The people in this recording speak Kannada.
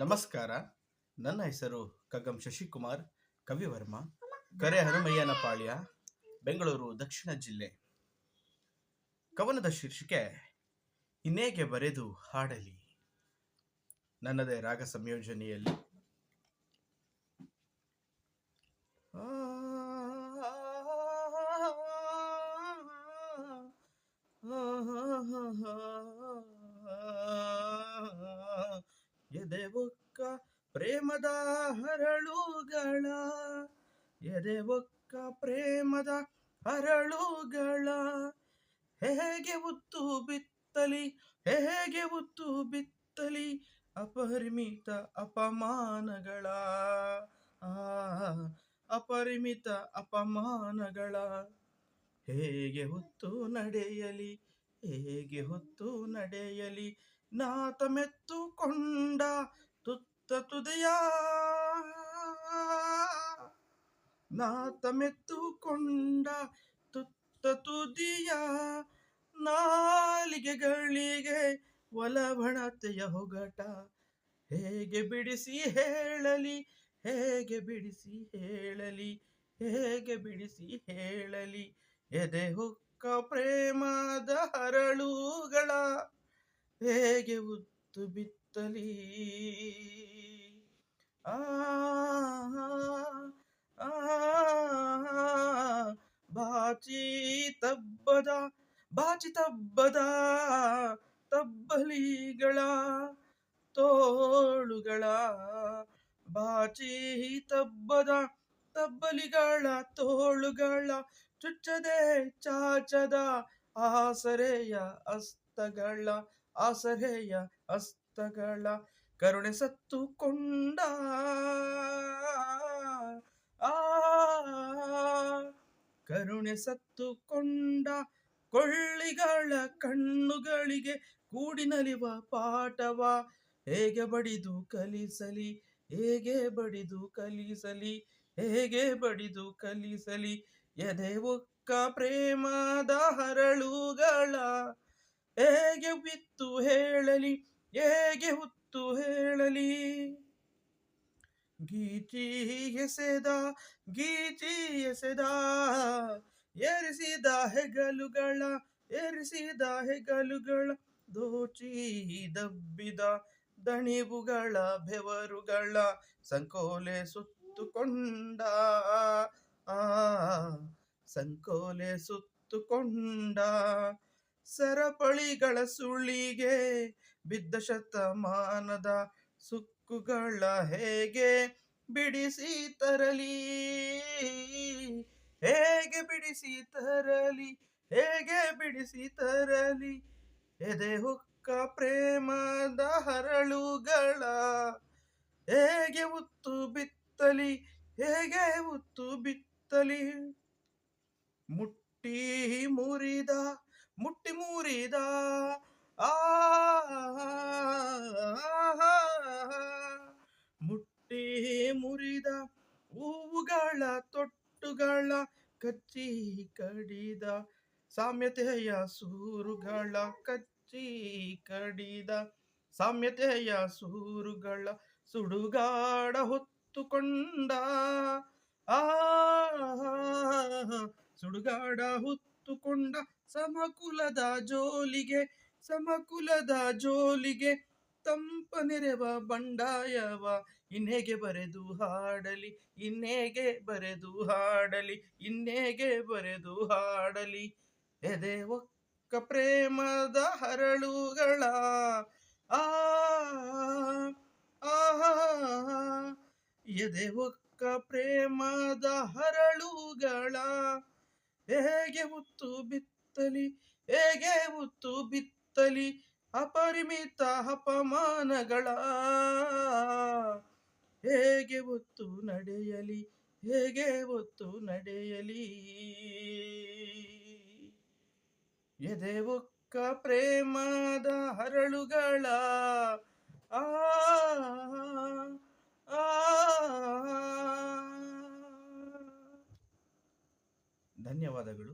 ನಮಸ್ಕಾರ. ನನ್ನ ಹೆಸರು ಕಗ್ಗಂ ಶಶಿಕುಮಾರ್ ಕವಿವರ್ಮ, ಕರೆ ಹನುಮಯ್ಯನ ಪಾಳ್ಯ, ಬೆಂಗಳೂರು ದಕ್ಷಿಣ ಜಿಲ್ಲೆ. ಕವನದ ಶೀರ್ಷಿಕೆ ಇನ್ನೇಗೆ ಬರೆದು ಹಾಡಲಿ. ನನ್ನದೇ ರಾಗ ಸಂಯೋಜನೆಯಲ್ಲಿ. ಎದೆ ಒಕ್ಕ ಪ್ರೇಮದ ಹರಳುಗಳ, ಎದೆ ಒಕ್ಕ ಪ್ರೇಮದ ಹರಳುಗಳ, ಹೇಗೆ ಉತ್ತು ಬಿತ್ತಲಿ, ಹೇಗೆ ಉತ್ತು ಬಿತ್ತಲಿ ಅಪರಿಮಿತ ಅಪಮಾನಗಳ, ಅಪರಿಮಿತ ಅಪಮಾನಗಳ. ಹೇಗೆ ಹೊತ್ತು ನಡೆಯಲಿ, ಹೇಗೆ ಹೊತ್ತು ನಡೆಯಲಿ ನಾತ ಮೆತ್ತುಕೊಂಡ ತುತ್ತ ತುದಿಯ, ನಾತ ಮೆತ್ತುಕೊಂಡ ತುತ್ತ ತುದಿಯ. ನಾಲಿಗೆಗಳಿಗೆ ಒಲಬಣತೆಯ ಹೊಗಟ, ಹೇಗೆ ಬಿಡಿಸಿ ಹೇಳಲಿ, ಹೇಗೆ ಬಿಡಿಸಿ ಹೇಳಲಿ, ಹೇಗೆ ಬಿಡಿಸಿ ಹೇಳಲಿ ಎದೆ ಹೊಕ್ಕ ಪ್ರೇಮದ ಹರಳುಗಳ, ಹೇಗೆ ಉತ್ತು ಬಿತ್ತಲಿ. ಬಾಚಿ ತಬ್ಬದ, ಬಾಚಿ ತಬ್ಬದ ತಬ್ಬಲಿಗಳ ತೋಳುಗಳ, ಬಾಚಿ ತಬ್ಬದ ತಬ್ಬಲಿಗಳ ತೋಳುಗಳ, ಚುಚ್ಚದೆ ಚಾಚದ ಆಸರೆಯ ಅಸ್ತಗಳ, ಆಸರೆಯ ಅಸ್ತಗಳ. ಕರುಣೆ ಸತ್ತುಕೊಂಡ, ಕರುಣೆ ಸತ್ತುಕೊಂಡ ಕೊಳ್ಳಿಗಳ ಕಣ್ಣುಗಳಿಗೆ ಕೂಡಿನಲಿವ ಪಾಠವ, ಹೇಗೆ ಬಡಿದು ಕಲಿಸಲಿ, ಹೇಗೆ ಬಡಿದು ಕಲಿಸಲಿ, ಹೇಗೆ ಬಡಿದು ಕಲಿಸಲಿ ಎದೆ ಒಕ್ಕ ಪ್ರೇಮದ ಹರಳುಗಳ, ಹೇಗೆ ಬಿತ್ತು ಹೇಳಲಿ, ಹೇಗೆ ಹುತ್ತು ಹೇಳಲಿ. ಗೀಚಿ ಎಸೆದ, ಗೀಚಿ ಎಸೆದ ಏರಿಸಿದ ಹೆಗಲುಗಳ, ಏರಿಸಿದ ಹೆಗಲುಗಳ, ದೋಚಿ ದಬ್ಬಿದ ದಣಿವುಗಳ ಬೆವರುಗಳ, ಸಂಕೋಲೆ ಸುತ್ತುಕೊಂಡ, ಸಂಕೋಲೆ ಸುತ್ತುಕೊಂಡ. ಸರಪಳಿಗಳ ಸುಳಿಗೆ ಬಿದ್ದ ಶತಮಾನದ ಸುಕ್ಕುಗಳ, ಹೇಗೆ ಬಿಡಿಸಿ ತರಲಿ, ಹೇಗೆ ಬಿಡಿಸಿ ತರಲಿ, ಹೇಗೆ ಬಿಡಿಸಿ ತರಲಿ ಎದೆ ಹೊಕ್ಕ ಪ್ರೇಮದ ಹರಳುಗಳ, ಹೇಗೆ ಉತ್ತು ಬಿತ್ತಲಿ, ಹೇಗೆ ಉತ್ತು ಬಿತ್ತಲಿ. ಮುಟ್ಟಿ ಮುರಿದ, ಮುಟ್ಟಿ ಮುರಿದ ಮುಟ್ಟಿ ಮುರಿದ ಹೂವುಗಳ ತೊಟ್ಟುಗಳ, ಕಚ್ಚಿ ಕಡಿದ ಸಾಮ್ಯತೆಯ ಸೂರುಗಳ, ಕಚ್ಚಿ ಕಡಿದ ಸಾಮ್ಯತೆಯ ಸೂರುಗಳ. ಸುಡುಗಾಡ ಹೊತ್ತುಕೊಂಡ, ಸುಡುಗಾಡ ಹೊತ್ತುಕೊಂಡ ಸಮಕುಲದ ಜೋಲಿಗೆ, ಸಮಕುಲದ ಜೋಲಿಗೆ ತಂಪನೆರೆವ ಬಂಡಾಯವ, ಇನ್ನೇಗೆ ಬರೆದು ಹಾಡಲಿ, ಇನ್ನೇಗೆ ಬರೆದು ಹಾಡಲಿ, ಇನ್ನೇಗೆ ಬರೆದು ಹಾಡಲಿ ಎದೆ ಒಕ್ಕ ಪ್ರೇಮದ ಹರಳುಗಳ. ಎದೆ ಒಕ್ಕ ಪ್ರೇಮದ ಹರಳುಗಳ, ಹೇಗೆ ಉತ್ತು ಬಿತ್ತಲಿ, ಹೇಗೆ ಉತ್ತು ಬಿತ್ತಲಿ ಅಪರಿಮಿತ ಅಪಮಾನಗಳ, ಹೇಗೆ ಒತ್ತು ನಡೆಯಲಿ, ಹೇಗೆ ಒತ್ತು ನಡೆಯಲಿ ಎದೆ ಒಕ್ಕ ಪ್ರೇಮದ ಹರಳುಗಳ. ಧನ್ಯವಾದಗಳು.